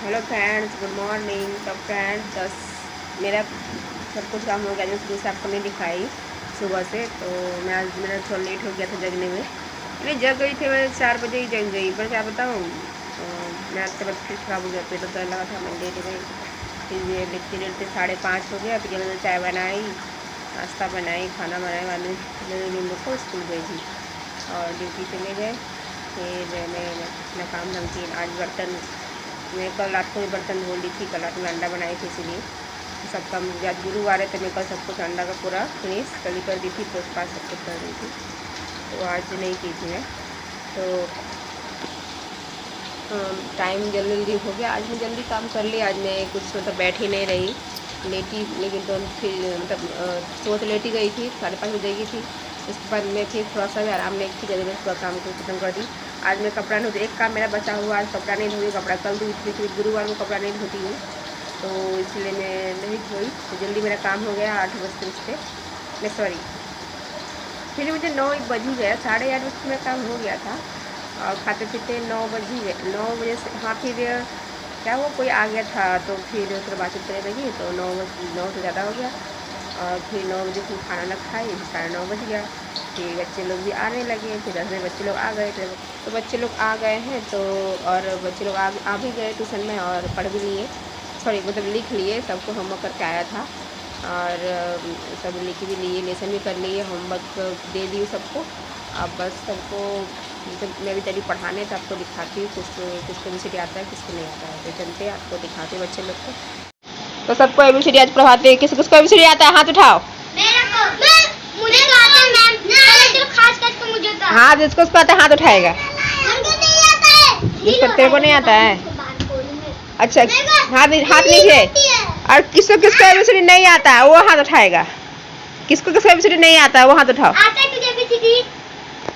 Hello friends, good morning. तो friends मेरा सब कुछ काम हो गया जो शुरू से आपको नहीं दिखाई सुबह से। तो मैं आज मेरा थोड़ा लेट हो गया था जगने में। मैं जग गई थी, मैं 4 बजे ही जग गई। पर क्या बताऊँ, मेरा तबियत फिर खराब हो गया, पेट दर्द लगा था, मैं लेट गई। फिर ये लिखते लिखते 5:30 हो गया। फिर मैंने चाय बनाई, नाश्ता बनाई, खाना बनाया। बाद में इन लोग को स्कूल भेजी और ड्यूटी चले गए। फिर मैं अपना काम धाम की आज बर्तन, मैं कल रात को भी बर्तन धो ली थी। कल रात में अंडा बनाई थी, इसलिए सब काम आज गुरुवार है तो मैं कल सब कुछ अंडा का पूरा फिनिश कल ही कर दी थी, पोस्ट पास सब कुछ कर दी थी। तो आज नहीं की थी मैं। तो टाइम जल्दी जल्दी हो गया। आज मैं जल्दी काम कर लिया। आज मैं कुछ मतलब बैठ ही नहीं रही, लेटी। लेकिन तो फिर मतलब सुबह तो लेटी गई थी, 5:30 बजे गई थी। उसके बाद मैं फिर थोड़ा सा भी आराम नहीं की, जल्दी पूरा काम को खत्म कर दी। आज मैं कपड़ा नहीं, एक काम मेरा बचा हुआ, आज कपड़ा नहीं धोई। कपड़ा कल धोई थी, गुरुवार को कपड़ा नहीं धोती हूँ, तो इसलिए मैं नहीं धोई। तो जल्दी मेरा काम हो गया। 8 बजते मैं सॉरी फिर मुझे 9 बज ही गया, 8:30 बजे मेरा काम हो गया था। और खाते पीते 9 बज ही गए, 9 बजे से। हाँ, फिर क्या हुआ, कोई आ गया था तो फिर उसके बातचीत करने लगी, तो 9 से ज़्यादा हो गया। और फिर 9 बजे फिर खाना ना खाई, 9:30 बज गया। फिर बच्चे लोग भी आने लगे, फिर 10 बजे बच्चे लोग आ गए थे। तो बच्चे लोग आ गए हैं, तो और बच्चे लोग आ भी गए ट्यूशन में और पढ़ भी लिए, सॉरी मतलब लिख लिए। सबको होमवर्क करके आया था और सब लिख भी लिए, लेसन भी कर लिए, होमवर्क दे दी सबको। अब बस सबको मतलब मैं भी तभी पढ़ाने तो आपको दिखाती हूँ, किसको एबीसीडी आता है, किसको नहीं आता है। तो चलते हैं, आपको दिखाते हैं बच्चे लोग को। तो सबको एबीसीडी आज पढ़ाते हैं। किसको एबीसीडी आता है, हाथ उठाओ। मुझे तो आता है मैम, खास करके मुझे तो। हाँ, जिसको आता है हाथ उठाएगा। नहीं आता है। जिसको तेरे को नहीं आता है, अच्छा हाथ नीचे। और किसको एबीसीडी नहीं आता है वो हाथ उठाएगा। किसको एबीसीडी नहीं आता है वो हाथ उठाओ। आता है तुझे एबीसीडी?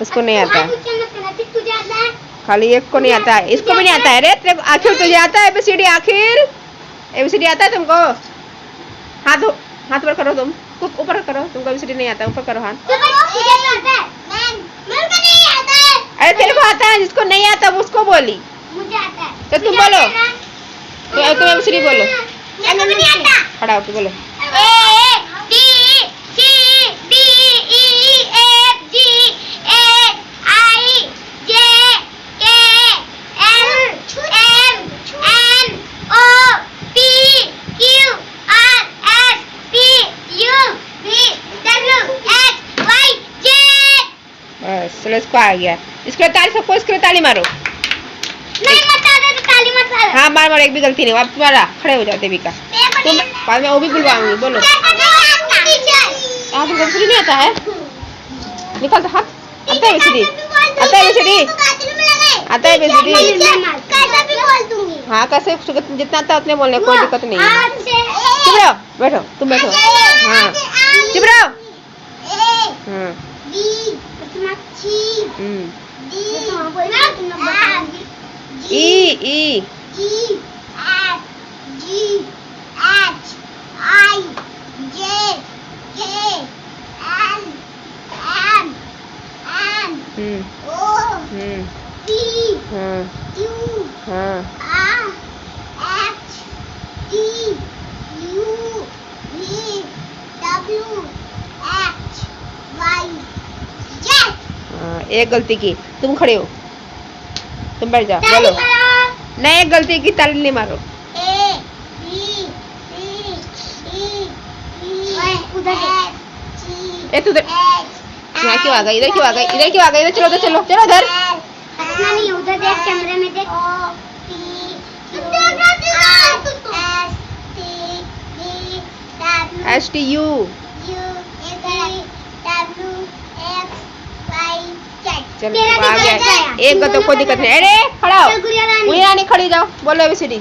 उसको नहीं आता है, तुझे आता है? खाली एक को नहीं आता है, इसको भी नहीं आता है। रे आखिर तुझे आता है एबीसीडी? आखिर एबीसीडी आता है तुमको? हाथ ऊपर करो, तुम ऊपर करो। तुमको एबीसीडी नहीं आता, ऊपर करो हाथ। अरे तेरे को आता है, जिसको नहीं आता वो उसको बोली। मुझे आता है। तो तुम बोलो, तुम एबीसीडी बोलो। मेरे को भी नहीं आता। खड़ा होकर बोलो। A B C D E F G H I J K L M N O P Q R S T U V W X Y Z। बस चलो, इसको आ गया। इसके ताली, सबको इसके ताली मारो। नहीं मत आता तो ताली मत मारो। हाँ मार मारो, एक भी गलती नहीं। अब तुम्हारा खड़े हो जाते भी का तुम, बाद में वो भी बुलवाऊंगी। बोलो, तुमको एबीसीडी नहीं आता है? निकाल दो हाथ। आता है एबीसीडी? आता है एबीसीडी? आता है एबीसीडी? कैसे भी बोल दूंगी। हाँ, कैसे जितना आता है उतने बोलने, कोई दिक्कत नहीं है। चुप रहो, बैठो, तुम बैठो। हाँ, चुप रहो। ई ई हाँ हाँ, एक गलती की, तुम खड़े हो, तुम बैठ जाओ। बोलो, नहीं एक गलती की, ताली नहीं मारो। ए तू यहाँ क्यों आ गई? इधर क्यों आ गई? इधर क्यों आ गई? इधर चलो, उधर चलो, चलो उधर। हंसना नहीं, उधर देख, कैमरे में देख। STU चलो आ गया। एक का तो कोई दिक्कत नहीं। अरे खड़ा हो, वही रानी खड़ी जाओ। बोलो एबीसीडी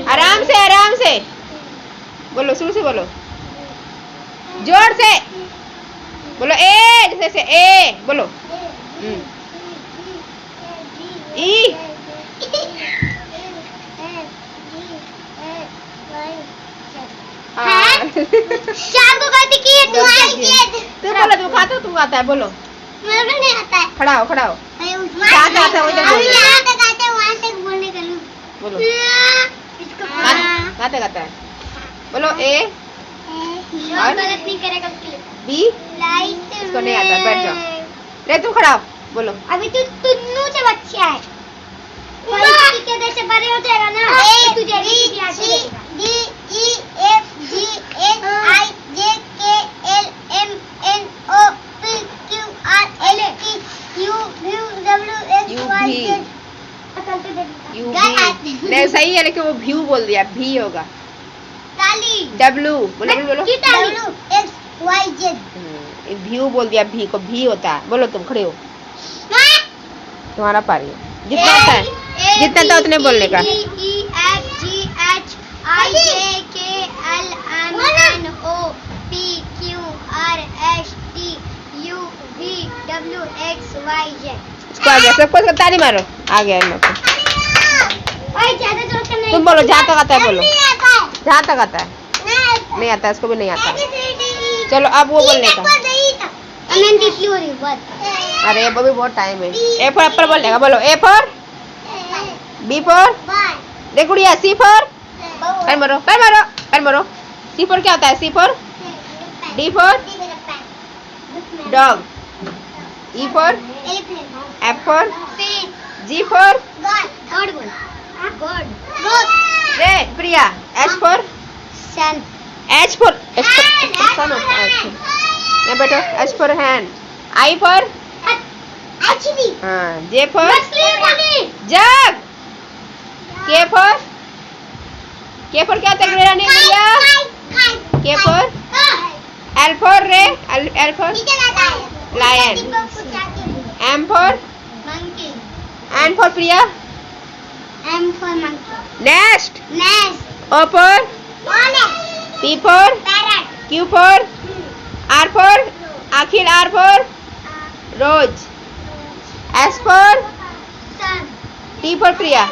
आराम से, आराम से बोलो, शुरू से बोलो, जोर से बोलो। ए जैसे ए बोलो। ई चार को गलती की है, तू बोलो, तू खाता, तू आता है, बोलो। मेरे को नहीं आता है। खड़ा हो, खड़ा हो। आता है, वहीं तक बोलने का। बोलो इसको गाते गाता है बोलो ए और गलत नहीं करेगा उसके लिए बी लाइट इसको नहीं आता बैठ जाओ रे तुम खड़ा हो बोलो अभी तू तुन्नू से बच्चा है पढ़ाई के देश से बड़े हो जाएगा ना तो तुझे D E F G H I J K L M N O P Q R L T U W X Y Z U भी नहीं सही है लेकिन वो व्यू बोल दिया भी होगा ताली डब्लू बोलो बोलो डब्ल्यू एक्स वाई जेड व्यू बोल दिया भी को भी होता है बोलो तुम खड़े हो तुम्हारा पारी है जितना होता है जितना था उतने बोलने का ई F G H I J K L M N O P Q R S T U V W X Y Z इसको आ गया सबको इसको ताली मारो आ गया इन लोग को ओए ज्यादा जोर से नहीं तुम बोलो जहाँ तक आता है बोलो नहीं आता है जहाँ तक आता है नहीं आता है इसको भी नहीं आता है चलो अब वो बोलने का मैं दिखली हो रही बस अरे अभी बहुत टाइम है ए फॉर एप्पल बोलने का बोलो ए फॉर बी फॉर देख गुड़िया सी फॉर कर मारो कर मारो कर मारो सी फॉर क्या होता है C for D for dog E for F for G for ray Priya H for son H for son होता है ये बेटो H for hand I for actually हाँ जे फॉर मछली जग के फॉर क्या होता है रानी भैया K for L for ray L for lion M for monkey N for Priya M for monkey nest nest O for P for parrot Q for R for आखिर R for rose S for son T for Priya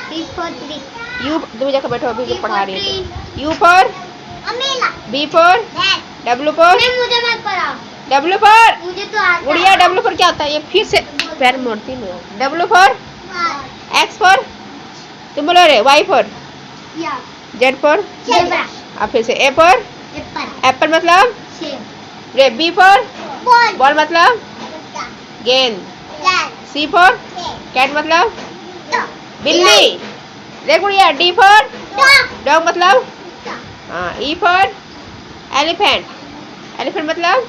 T for tree U तुम जाकर बैठो अभी जो T पढ़ा for रही है tree. U for अमीला B for that W for मैं मुझे मत पढ़ाओ डब्ल्यू फॉर मुझे तो आता गुड़िया डब्ल्यू फॉर क्या होता है ये फिर से पैर मोड़ती नहीं डब्ल्यू फॉर एक्स फॉर तुम बोलो रे वाई फॉर या जेड फॉर जेब्रा अब फिर से ए फॉर एप्पल एप्पल मतलब सेब रे बी फॉर बॉल बॉल मतलब गेंद कैट सी फॉर कैट मतलब डॉग बिल्ली रे गुड़िया डी फॉर डॉग डॉग मतलब हाँ ई फॉर एलिफेंट एलिफेंट मतलब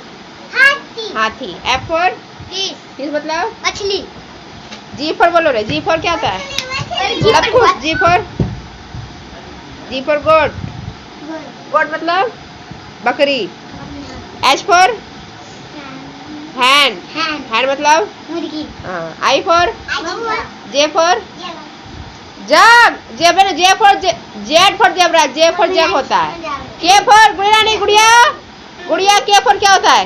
हाथी हाथी एफ फॉर फिश फिश मतलब मछली जी फॉर बोलो रे जी फॉर क्या होता है और जी फॉर गोट गोट मतलब बकरी एच फॉर हैंड हैंड मतलब मुर्गी आई फॉर बबुआ J for jug zebra J for Z for zebra J for jug होता है के फॉर गुड़िया नहीं गुड़िया गुड़िया के फॉर क्या होता है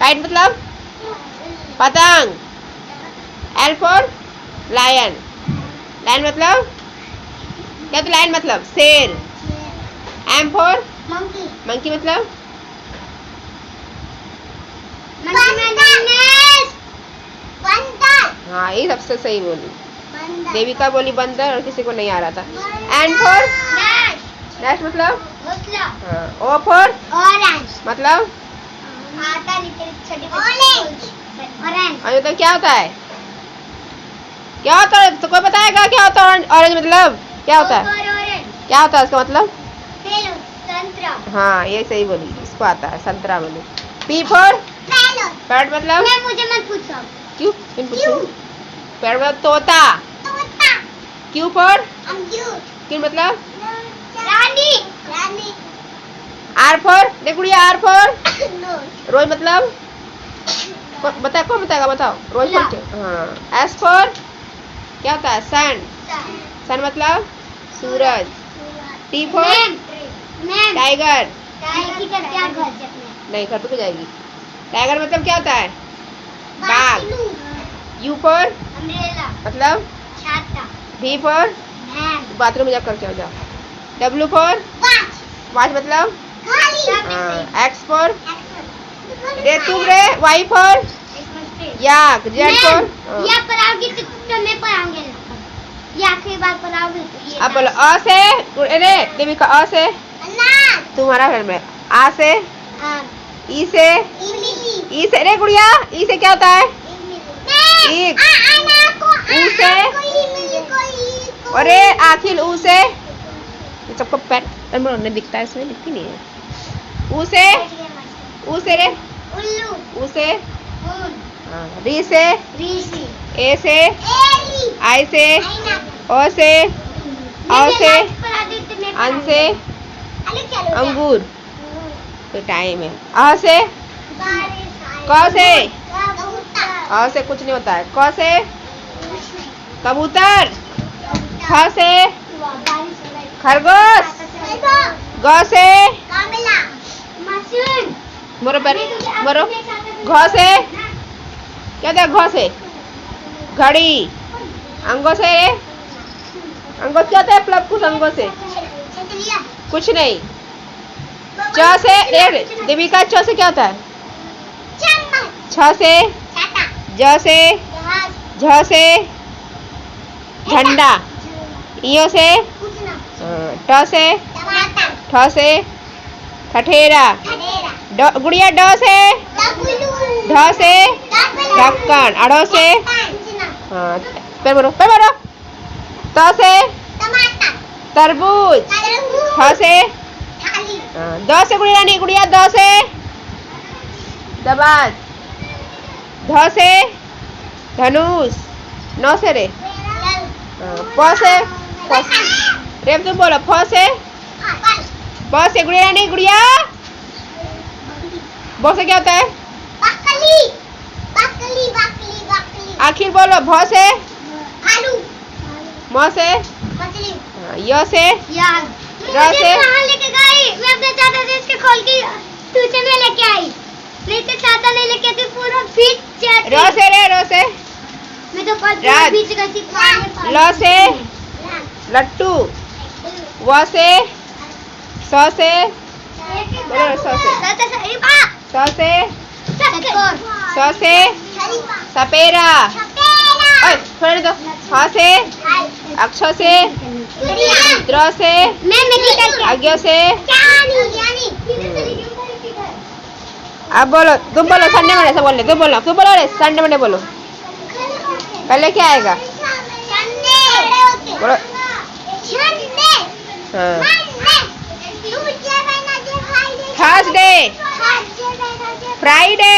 काइट मतलब पतंग एल फॉर लायन लायन मतलब क्या तो लायन मतलब शेर एम फॉर मंकी मंकी मतलब हाँ ये सबसे सही बोली देविका बोली बंदर और किसी को नहीं आ रहा था एन फॉर नेक्स्ट मतलब हाँ ओ फॉर ऑरेंज मतलब आता निकल छोटे ऑरेंज ऑरेंज और तो क्या होता है तो कोई बताएगा क्या होता है ऑरेंज मतलब क्या होता है क्या होता है इसका मतलब संतरा हाँ ये सही बोली इसको आता है संतरा बोली पी फॉर पैरट मतलब मैं मुझे मत पूछो क्यों पैरट मतलब तोता तोता क्यू फॉर अमरूद क्यों मतलब रानी रानी आर फॉर देख गुड़िया आर फॉर रोज रोज मतलब कौन बताएगा बताओ रोज फॉर क्या हाँ एस फॉर क्या होता है सन सन मतलब सूरज टी फॉर मैम टाइगर क्या घर नहीं घर पे जाएगी टाइगर मतलब क्या होता है बाघ यू फॉर अम्ब्रेला मतलब छाता भी फॉर वैन बाथरूम में जाकर क्या हो जाओ डब्ल्यू फॉर वॉच वॉच मतलब खाली एक्स फॉर रे तुम ray Y for yak Z for या पढ़ाओगी तो मैं पढ़ाऊंगी या बार बनाओगे तो ये अब बोलो अ से, अरे देविका अ से, अनार, तुम्हारा घर में आ से, आम, ई से, इमली, ई से, अरे गुड़िया ई से क्या होता है? इमली, ईख। अनार को ऊ से, इमली को अरे आखिर ऊ से, ये सबको पैटर्न नहीं दिखता है, इसमें दिखती नहीं है। ऊ से रे, उल्लू, ऊ से, ऊन, री से, ऋषि, ए से, एली, आई से, आईना, ओ से, औ से, अन अन से, अंगूर। तो टाइम है। अ से, क से, अ से कुछ नहीं होता है। क से कबूतर, ख से खरगोश, ग से मोरो पर मोरो, घ से क्या होता है? घ से घड़ी, अंगों से, अंगों क्या होता है? प्लब कुछ अंगों से कुछ नहीं। च से, रे देविका च से क्या होता है? छ से, ज से, झ से झंडा, इयो से, ट से, ठ से ठठेरा, गुड़िया ड से, ढ से ढक्कन, अड़ो से, हाँ फिर बोलो त से तरबूज, थ से, द से गुड़िया नहीं, गुड़िया द से दबाज, ध से धनुष, नौ से रे, प से रेम तुम बोलो, फ से, ब से गुड़िया नहीं, गुड़िया ब से क्या होता है? आखिर बोलो, भ से म से, य से, र से, लेके गई मैं अपने चाचा से इसके खोल के ट्यूशन में लेके आई, नहीं तो चाचा नहीं लेके आती, पूरा भीग जाती। र से रे, र से मैं तो कल पूरा भीग गई थी। ल से लट्टू, व से स से बोलो, स से स से सपेरा, ओए थोड़ी दो, ह से अक्षर से, द्र से आज्ञा से। अब बोलो, तुम बोलो संडे मंडे से बोल, तुम बोलो रे संडे मंडे बोलो, पहले क्या आएगा? बोलो थर्सडे, फ्राइडे,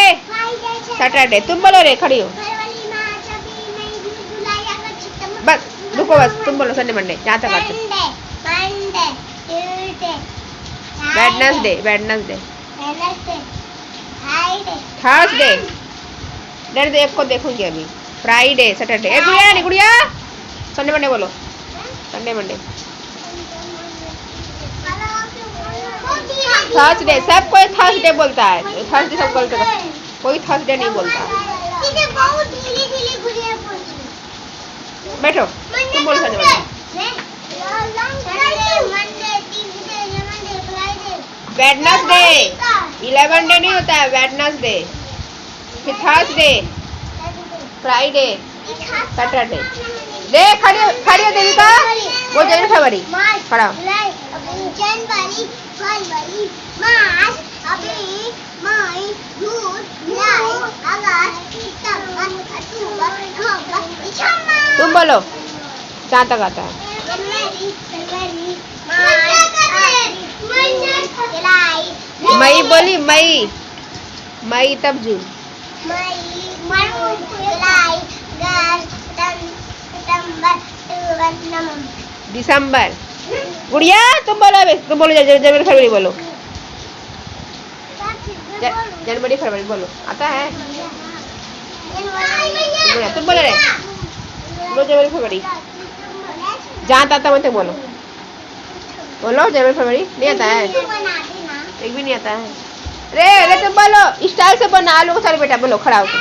सैटरडे। तुम बोलो रे, खड़ी हो बस, रुको बस, तुम बोलो संडे मंडे जहाँ तक आते। वेडनेसडे, वेडनेसडे, थर्सडे, डेढ़ एक को देखूंगी अभी, फ्राइडे, सैटरडे, एक गुड़िया नहीं, गुड़िया संडे मंडे बोलो, संडे मंडे, थर्सडे। सब कोई थर्सडे बोलता है, थर्सडे सब गलत है, कोई थर्सडे नहीं बोलता। बैठो, तुम बोलो संडे मंडे। वेडनेसडे, 11 डे नहीं होता है, वेडनेसडे, फिर थर्सडे, फ्राइडे, सैटरडे। दे खड़ी हो देविका, वो जनवरी फरवरी खड़ा हो। जनवरी, फरवरी, मार्च, अप्रैल, मई, जून, जुलाई, अगस्त, सितंबर, अक्टूबर, नवंबर, दिसंबर। तुम बोलो जहाँ तक आता है। जनवरी, फरवरी, मार्च, अप्रैल, जुलाई, मई बोली, मई, मई तब जून, जुलाई, अगस्त, सितंबर, अक्टूबर, नवंबर, दिसंबर। गुड़िया तुम बोलो, तुम बोलो जनवरी फरवरी बोलो, जनवरी फरवरी बोलो, आता है? तुम बोलो रे, बोलो जनवरी फरवरी, जहाँ आता मत बोलो, बोलो जनवरी फरवरी। नहीं आता है, एक भी नहीं आता है रे। तुम बोलो स्टाइल से बोलना, आलू को चालू बेटा बोलो, खड़ा होकर।